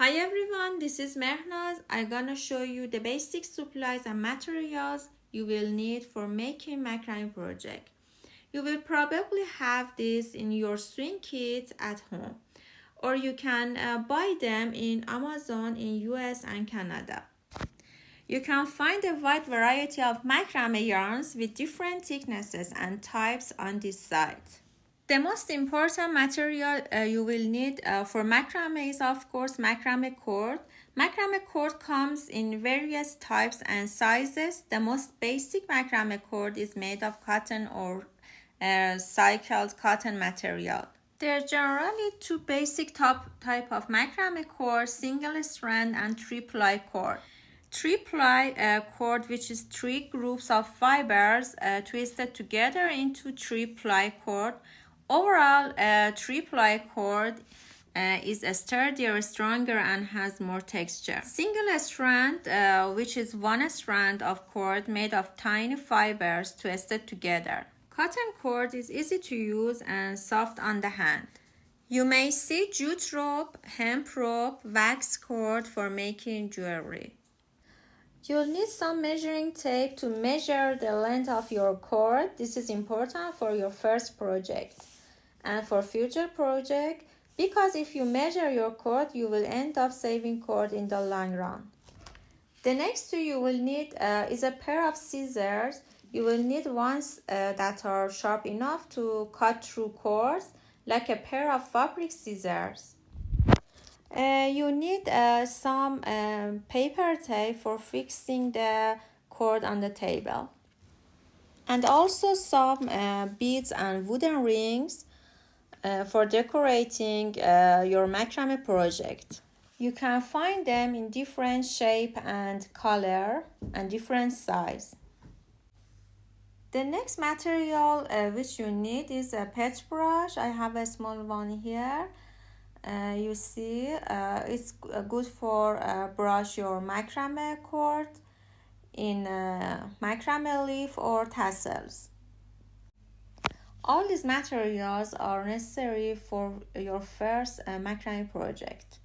Hi everyone, this is Mehrnaz. I'm gonna show you the basic supplies and materials you will need for making macrame project. You will probably have this in your swing kit at home, or you can buy them in Amazon in US and Canada. You can find a wide variety of macrame yarns with different thicknesses and types on this site. The most important material you will need for macrame is of course macrame cord. Macrame cord comes in various types and sizes. The most basic macrame cord is made of cotton or cycled cotton material. There are generally two basic type of macrame cord, single strand and 3-ply cord. 3-ply cord, which is 3 groups of fibers twisted together into 3-ply cord. Overall, 3-ply cord is sturdier, stronger, and has more texture. Single strand, which is 1 strand of cord made of tiny fibers twisted together. Cotton cord is easy to use and soft on the hand. You may see jute rope, hemp rope, wax cord for making jewelry. You'll need some measuring tape to measure the length of your cord. This is important for your first project and for future project, because if you measure your cord, you will end up saving cord in the long run. The next thing you will need is a pair of scissors. You will need ones that are sharp enough to cut through cords, like a pair of fabric scissors. You need some paper tape for fixing the cord on the table, and also some beads and wooden rings for decorating your macrame project. You can find them in different shape and color and different size. The next material which you need is a pet brush. I have a small one here. You see, it's good for brush your macrame cord in macrame leaf or tassels. All these materials are necessary for your first macrame project.